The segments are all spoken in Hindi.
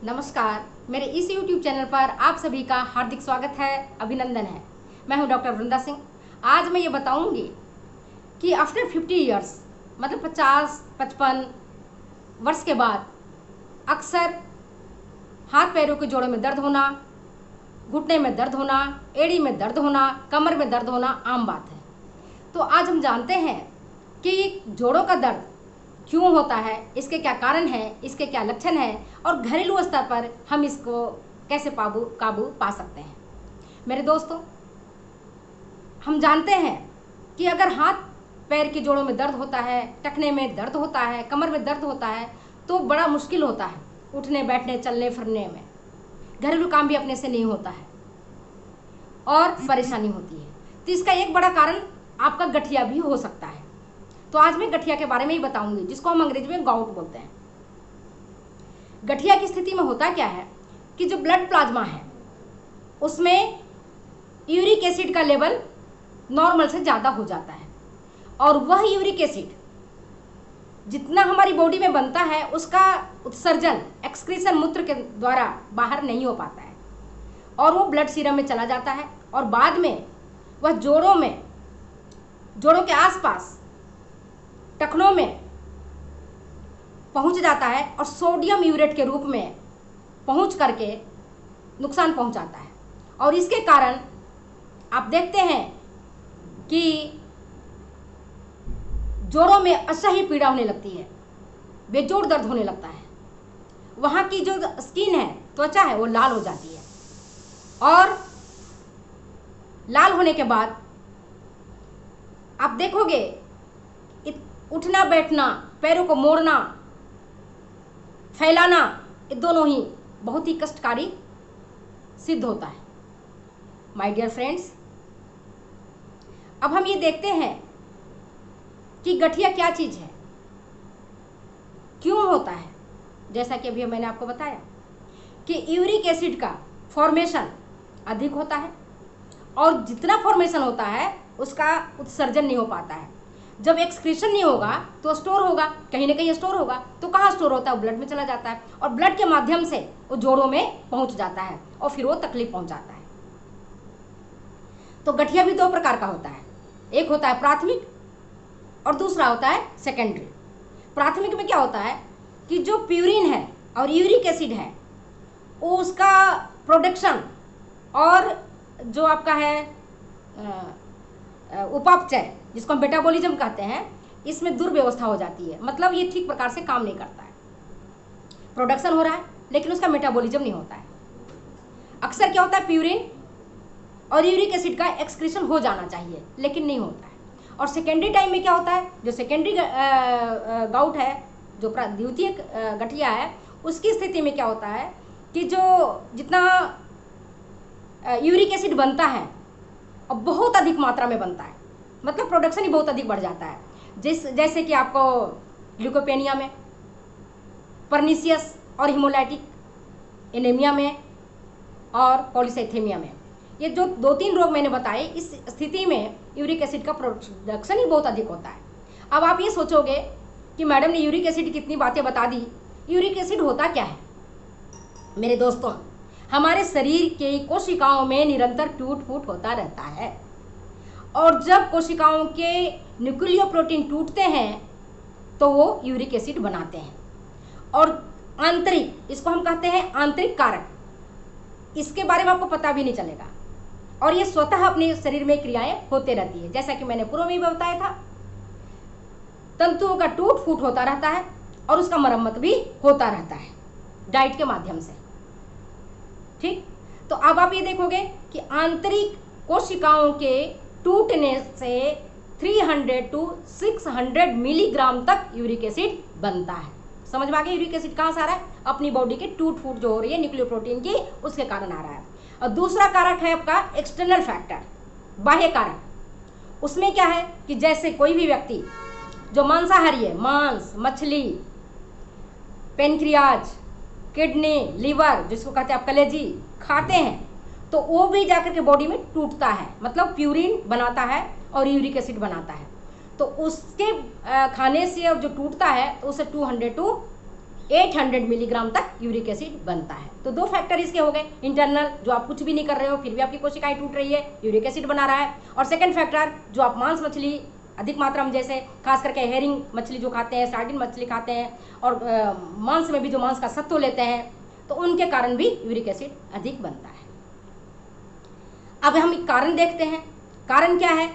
नमस्कार, मेरे इस YouTube चैनल पर आप सभी का हार्दिक स्वागत है, अभिनंदन है। मैं हूं डॉक्टर वृंदा सिंह। आज मैं ये बताऊंगी कि आफ्टर 50 ईयर्स मतलब 50-55 वर्ष के बाद अक्सर हाथ पैरों के जोड़ों में दर्द होना, घुटने में दर्द होना, एड़ी में दर्द होना, कमर में दर्द होना आम बात है। तो आज हम जानते हैं कि जोड़ों का दर्द क्यों होता है, इसके क्या कारण है, इसके क्या लक्षण हैं और घरेलू स्तर पर हम इसको कैसे काबू पा सकते हैं। मेरे दोस्तों, हम जानते हैं कि अगर हाथ पैर के जोड़ों में दर्द होता है, टखने में दर्द होता है, कमर में दर्द होता है तो बड़ा मुश्किल होता है उठने बैठने चलने फिरने में। घरेलू काम भी अपने से नहीं होता है और परेशानी होती है। तो इसका एक बड़ा कारण आपका गठिया भी हो सकता है। तो आज मैं गठिया के बारे में ही बताऊंगी, जिसको हम अंग्रेजी में गाउट बोलते हैं। गठिया की स्थिति में होता क्या है कि जो ब्लड प्लाज्मा है उसमें यूरिक एसिड का लेवल नॉर्मल से ज़्यादा हो जाता है और वह यूरिक एसिड जितना हमारी बॉडी में बनता है उसका उत्सर्जन एक्सक्रीशन मूत्र के द्वारा बाहर नहीं हो पाता है और वो ब्लड सीरम में चला जाता है और बाद में वह जोड़ों के आसपास टखनों में पहुंच जाता है और सोडियम यूरेट के रूप में पहुंच करके नुकसान पहुंचाता है। और इसके कारण आप देखते हैं कि जोड़ों में असह्य पीड़ा होने लगती है, बेजोड़ दर्द होने लगता है। वहां की जो स्किन है, त्वचा है, वो लाल हो जाती है और लाल होने के बाद आप देखोगे उठना बैठना, पैरों को मोड़ना, फैलाना, ये दोनों ही बहुत ही कष्टकारी सिद्ध होता है। माय डियर फ्रेंड्स, अब हम ये देखते हैं कि गठिया क्या चीज़ है, क्यों होता है। जैसा कि अभी मैंने आपको बताया कि यूरिक एसिड का फॉर्मेशन अधिक होता है और जितना फॉर्मेशन होता है उसका उत्सर्जन नहीं हो पाता है। जब एक्सक्रीशन नहीं होगा तो स्टोर होगा, कहीं ना कहीं स्टोर होगा। तो कहाँ स्टोर होता है? ब्लड में चला जाता है और ब्लड के माध्यम से वो जोड़ों में पहुंच जाता है और फिर वो तकलीफ पहुंचाता है। तो गठिया भी दो प्रकार का होता है, एक होता है प्राथमिक और दूसरा होता है सेकेंडरी। प्राथमिक में क्या होता है कि जो प्यूरिन है और यूरिक एसिड है वो उसका प्रोडक्शन और जो आपका है उपापचय, जिसको हम मेटाबॉलिज्म कहते हैं, इसमें दुर्व्यवस्था हो जाती है। मतलब ये ठीक प्रकार से काम नहीं करता है। प्रोडक्शन हो रहा है लेकिन उसका मेटाबॉलिज्म नहीं होता है। अक्सर क्या होता है, प्यूरिन और यूरिक एसिड का एक्सक्रीशन हो जाना चाहिए लेकिन नहीं होता है। और सेकेंडरी टाइम में क्या होता है, जो सेकेंडरी गाउट है, जो द्वितीय गठिया है, उसकी स्थिति में क्या होता है कि जो जितना यूरिक एसिड बनता है और बहुत अधिक मात्रा में बनता है, मतलब प्रोडक्शन ही बहुत अधिक बढ़ जाता है। जैसे कि आपको ल्यूकोपेनिया में, परनीसियस और हिमोलाइटिक एनीमिया में और पॉलीसाइथेमिया में, ये जो 2-3 रोग मैंने बताए, इस स्थिति में यूरिक एसिड का प्रोडक्शन ही बहुत अधिक होता है। अब आप ये सोचोगे कि मैडम ने यूरिक एसिड की कितनी बातें बता दी, यूरिक एसिड होता क्या है? मेरे दोस्तों, हमारे शरीर के कोशिकाओं में निरंतर टूट फूट होता रहता है और जब कोशिकाओं के न्यूक्लियो प्रोटीन टूटते हैं तो वो यूरिक एसिड बनाते हैं। और आंतरिक, इसको हम कहते हैं आंतरिक कारक, इसके बारे में आपको पता भी नहीं चलेगा और ये स्वतः अपने शरीर में क्रियाएं होते रहती है। जैसा कि मैंने पूर्व में भी बताया था, तंतुओं का टूट फूट होता रहता है और उसका मरम्मत भी होता रहता है डाइट के माध्यम से। ठीक, तो अब आप ये देखोगे कि आंतरिक कोशिकाओं के टूटने से 300 to 600 मिलीग्राम तक यूरिक एसिड बनता है। समझ में आ गया यूरिक एसिड कहाँ से आ रहा है? अपनी बॉडी के टूट फूट जो हो रही है न्यूक्लियो प्रोटीन की, उसके कारण आ रहा है। और दूसरा कारक है आपका एक्सटर्नल फैक्टर, बाह्य कारक। उसमें क्या है कि जैसे कोई भी व्यक्ति जो मांसाहारी है, मांस, मछली, पेनक्रियाज, किडनी, लीवर, जिसको कहते हैं आप कलेजी, खाते हैं तो वो भी जाकर के बॉडी में टूटता है, मतलब प्यूरिन बनाता है और यूरिक एसिड बनाता है। तो उसके खाने से जो टूटता है तो उसे 200 to 800 मिलीग्राम तक यूरिक एसिड बनता है। तो दो फैक्टर इसके हो गए, इंटरनल जो आप कुछ भी नहीं कर रहे हो फिर भी आपकी कोशिकाएं टूट रही है, यूरिक एसिड बना रहा है, और सेकंड फैक्टर जो आप मांस मछली अधिक मात्रा में, जैसे खास करके हेरिंग मछली जो खाते हैं, सार्डिन मछली खाते हैं, और मांस में भी जो मांस का सत्व लेते हैं, तो उनके कारण भी यूरिक एसिड अधिक बनता है। अब हम एक कारण देखते हैं। कारण क्या है?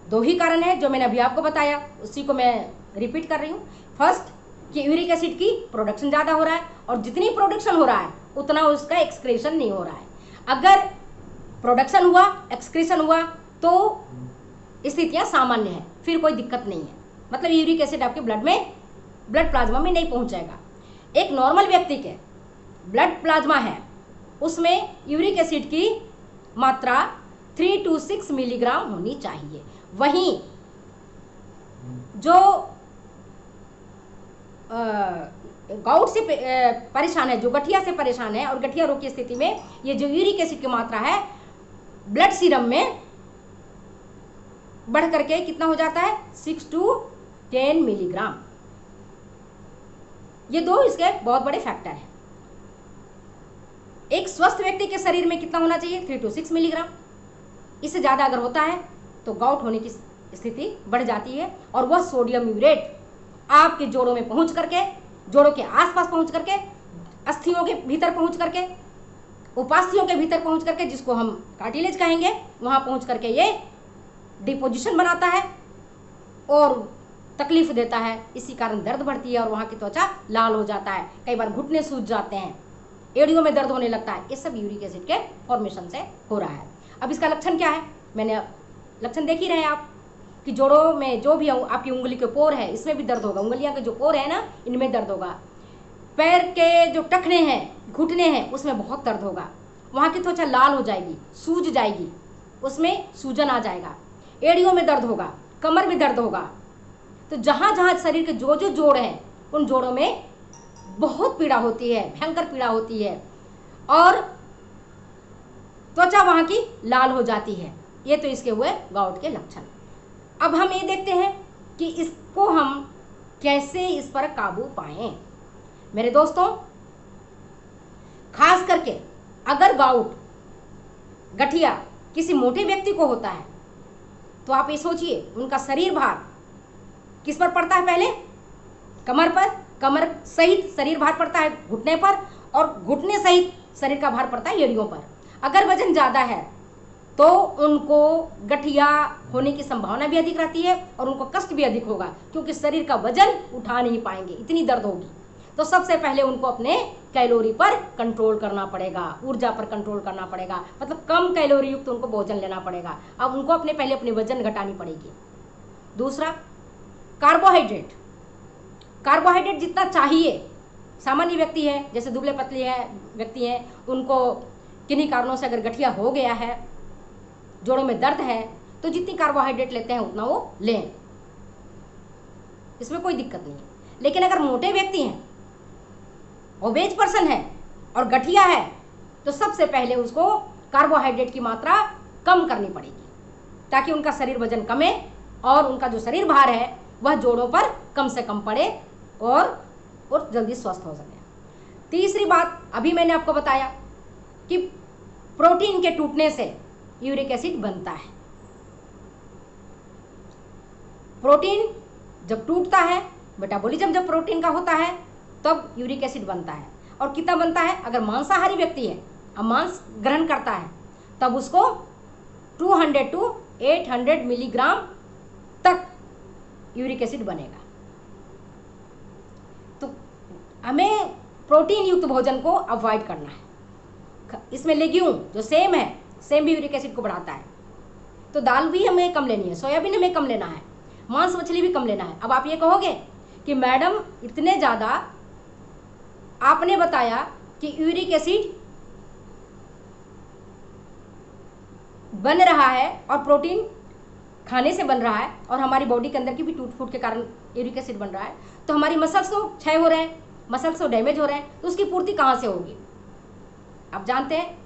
दो ही कारण है जो मैंने अभी आपको बताया, उसी को मैं रिपीट कर रही हूँ। फर्स्ट कि यूरिक एसिड की प्रोडक्शन ज़्यादा हो रहा है, और जितनी प्रोडक्शन हो रहा है उतना उसका एक्सक्रीशन नहीं हो रहा है। अगर प्रोडक्शन हुआ, एक्सक्रीशन हुआ, तो स्थितियाँ सामान्य है, फिर कोई दिक्कत नहीं है। मतलब यूरिक एसिड आपके ब्लड प्लाज्मा में नहीं पहुँचेगा। एक नॉर्मल व्यक्ति के ब्लड प्लाज्मा है, उसमें यूरिक एसिड की मात्रा 3 to 6 मिलीग्राम होनी चाहिए। वहीं जो गाउट से परेशान है, जो गठिया से परेशान है, और गठिया रोग की स्थिति में ये जो यूरिक एसिड की मात्रा है ब्लड सीरम में बढ़ करके कितना हो जाता है? 6 to 10 मिलीग्राम। ये दो इसके बहुत बड़े फैक्टर हैं। एक स्वस्थ व्यक्ति के शरीर में कितना होना चाहिए? 3 to 6 मिलीग्राम। इससे ज़्यादा अगर होता है तो गाउट होने की स्थिति बढ़ जाती है, और वह सोडियम यूरेट आपके जोड़ों में पहुंच करके, जोड़ों के आसपास पहुंच करके, अस्थियों के भीतर पहुंच करके, उपास्थियों के भीतर पहुंच करके, जिसको हम कार्टिलेज कहेंगे, वहां पहुंच करके ये डिपोजिशन बनाता है और तकलीफ देता है। इसी कारण दर्द बढ़ती है और वहां की त्वचा लाल हो जाता है, कई बार घुटने सूज जाते हैं, एड़ियों में दर्द होने लगता है। ये सब यूरिक एसिड के फॉर्मेशन से हो रहा है। अब इसका लक्षण क्या है? मैंने लक्षण देख ही रहे हैं आप कि जोड़ों में जो भी आपकी उंगली के पोर है, इसमें भी दर्द होगा। उंगलियां के जो पोर है ना, इनमें दर्द होगा। पैर के जो टखने हैं, घुटने हैं, उसमें बहुत दर्द होगा। वहाँ की त्वचा लाल हो जाएगी, सूज जाएगी, उसमें सूजन आ जाएगा। एड़ियों में दर्द होगा, कमर में दर्द होगा। तो जहाँ जहाँ शरीर के जो जो जोड़ हैं, उन जोड़ों में बहुत पीड़ा होती है, भयंकर पीड़ा होती है, और त्वचा वहाँ की लाल हो जाती है। ये तो इसके हुए गाउट के लक्षण। अब हम ये देखते हैं कि इसको हम कैसे इस पर काबू पाएं। मेरे दोस्तों, खास करके अगर गाउट, गठिया किसी मोटे व्यक्ति को होता है, तो आप ये सोचिए उनका शरीर भार किस पर पड़ता है? पहले कमर पर, कमर सहित शरीर भार पड़ता है घुटने पर, और घुटने सहित शरीर का भार पड़ता है एड़ियों पर। अगर वजन ज़्यादा है तो उनको गठिया होने की संभावना भी अधिक रहती है, और उनको कष्ट भी अधिक होगा, क्योंकि शरीर का वजन उठा नहीं पाएंगे, इतनी दर्द होगी। तो सबसे पहले उनको अपने कैलोरी पर कंट्रोल करना पड़ेगा, ऊर्जा पर कंट्रोल करना पड़ेगा, मतलब कम कैलोरी युक्त उनको भोजन लेना पड़ेगा। अब उनको पहले अपने वजन घटानी पड़ेगी। दूसरा, कार्बोहाइड्रेट। कार्बोहाइड्रेट जितना चाहिए, सामान्य व्यक्ति है, जैसे दुबले पतले है व्यक्ति हैं, उनको किन्हीं कारणों से अगर गठिया हो गया है, जोड़ों में दर्द है, तो जितनी कार्बोहाइड्रेट लेते हैं उतना वो लें, इसमें कोई दिक्कत नहीं है। लेकिन अगर मोटे व्यक्ति हैं, ओबेज पर्सन है और गठिया है, तो सबसे पहले उसको कार्बोहाइड्रेट की मात्रा कम करनी पड़ेगी, ताकि उनका शरीर वजन कमे और उनका जो शरीर भार है वह जोड़ों पर कम से कम पड़े और जल्दी स्वस्थ हो सके। तीसरी बात, अभी मैंने आपको बताया कि प्रोटीन के टूटने से यूरिक एसिड बनता है। प्रोटीन जब टूटता है, मेटाबॉलिज्म जब प्रोटीन का होता है, तब यूरिक एसिड बनता है। और कितना बनता है? अगर मांसाहारी व्यक्ति है, अब मांस ग्रहण करता है, तब उसको 200 to 800 मिलीग्राम तक यूरिक एसिड बनेगा। तो हमें प्रोटीन युक्त भोजन को अवॉइड करना है। इसमें लेग्यूम जो सेम है, सेम भी यूरिक एसिड को बढ़ाता है। तो दाल भी हमें कम लेनी है, सोयाबीन हमें कम लेना है, मांस मछली भी कम लेना है। अब आप ये कहोगे कि मैडम इतने ज़्यादा आपने बताया कि यूरिक एसिड बन रहा है और प्रोटीन खाने से बन रहा है, और हमारी बॉडी के अंदर की भी टूट फूट के कारण यूरिक एसिड बन रहा है, तो हमारी मसल्स तो क्षय हो रहे हैं, मसल्स तो डैमेज हो रहे हैं, तो उसकी पूर्ति कहाँ से होगी? आप जानते हैं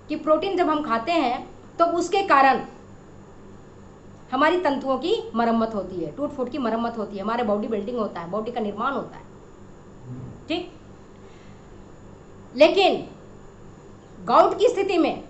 कि प्रोटीन जब हम खाते हैं तो उसके कारण हमारी तंतुओं की मरम्मत होती है, टूट फूट की मरम्मत होती है, हमारे बॉडी बिल्डिंग होता है, बॉडी का निर्माण होता है। ठीक, लेकिन गाउट की स्थिति में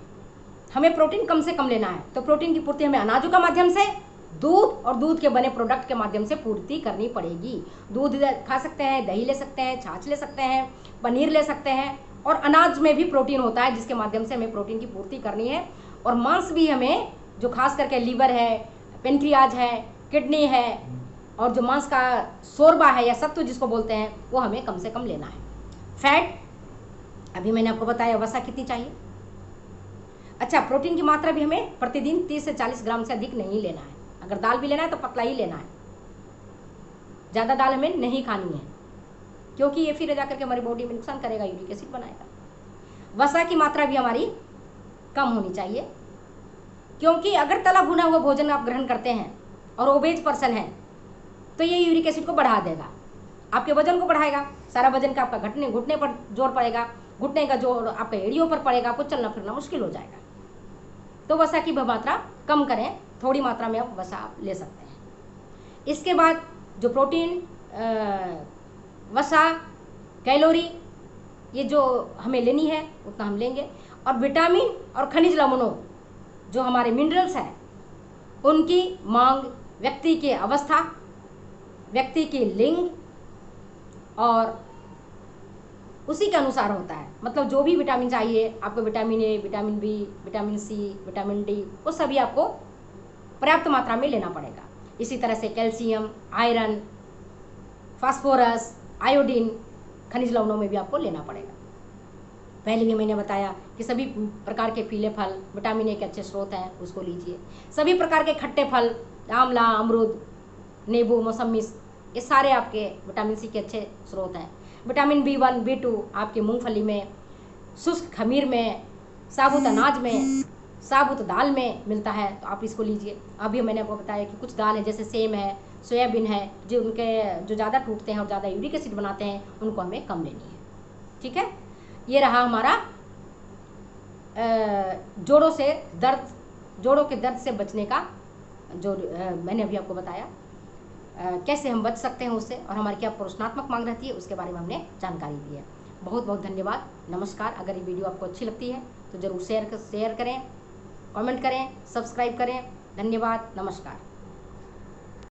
हमें प्रोटीन कम से कम लेना है, तो प्रोटीन की पूर्ति हमें अनाजों का माध्यम से, दूध और दूध के बने प्रोडक्ट के माध्यम से पूर्ति करनी पड़ेगी। दूध खा सकते हैं, दही ले सकते हैं, छाछ ले सकते हैं, पनीर ले सकते हैं, और अनाज में भी प्रोटीन होता है जिसके माध्यम से हमें प्रोटीन की पूर्ति करनी है। और मांस भी हमें, जो खास करके लीवर है, पेनक्रियाज है, किडनी है, और जो मांस का शोरबा है या सत्तू जिसको बोलते हैं, वो हमें कम से कम लेना है। फैट, अभी मैंने आपको बताया वसा कितनी चाहिए। अच्छा, प्रोटीन की मात्रा भी हमें प्रतिदिन 30 से 40 ग्राम से अधिक नहीं लेना है। अगर दाल भी लेना है तो पतला ही लेना है, ज़्यादा दाल हमें नहीं खानी है, क्योंकि ये फिर जाकर के हमारी बॉडी में नुकसान करेगा, यूरिक एसिड बनाएगा। वसा की मात्रा भी हमारी कम होनी चाहिए, क्योंकि अगर तला भुना हुआ भोजन आप ग्रहण करते हैं और ओबेज पर्सन है तो ये यूरिक एसिड को बढ़ा देगा, आपके वजन को बढ़ाएगा, सारा वजन का आपका घुटने पर जोर पड़ेगा, घुटने का जोर आपके एड़ियों पर पड़ेगा, आपको चलना फिरना मुश्किल हो जाएगा। तो वसा की मात्रा कम करें, थोड़ी मात्रा में आप वसा आप ले सकते हैं। इसके बाद जो प्रोटीन, वसा, कैलोरी, ये जो हमें लेनी है उतना हम लेंगे। और विटामिन और खनिज लवणों, जो हमारे मिनरल्स हैं, उनकी मांग व्यक्ति की अवस्था, व्यक्ति की लिंग और उसी के अनुसार होता है। मतलब जो भी विटामिन चाहिए आपको, vitamin A, vitamin B, vitamin C, vitamin D, वो सभी आपको पर्याप्त मात्रा में लेना पड़ेगा। इसी तरह से कैल्शियम, आयरन, फास्फोरस, आयोडीन, खनिज लवणों में भी आपको लेना पड़ेगा। पहले भी मैंने बताया कि सभी प्रकार के पीले फल विटामिन ए के अच्छे स्रोत हैं, उसको लीजिए। सभी प्रकार के खट्टे फल, आंवला, अमरूद, नींबू, मौसमी, ये सारे आपके विटामिन सी के अच्छे स्रोत हैं। विटामिन B1, B2 आपके मूंगफली में, शुष्क खमीर में, साबुत अनाज में, साबुत दाल में मिलता है, तो आप इसको लीजिए। अभी मैंने आपको बताया कि कुछ दाल है जैसे सेम है, सोयाबीन है, जो ज़्यादा टूटते हैं और ज़्यादा यूरिक एसिड बनाते हैं, उनको हमें कम लेनी है। ठीक है, ये रहा हमारा जोड़ों के दर्द से बचने का जो मैंने अभी आपको बताया, कैसे हम बच सकते हैं उससे, और हमारी क्या प्रोषणात्मक मांग रहती है, उसके बारे में हमने जानकारी दी है। बहुत बहुत धन्यवाद, नमस्कार। अगर ये वीडियो आपको अच्छी लगती है तो ज़रूर शेयर करें, कमेंट करें, सब्सक्राइब करें। धन्यवाद, नमस्कार।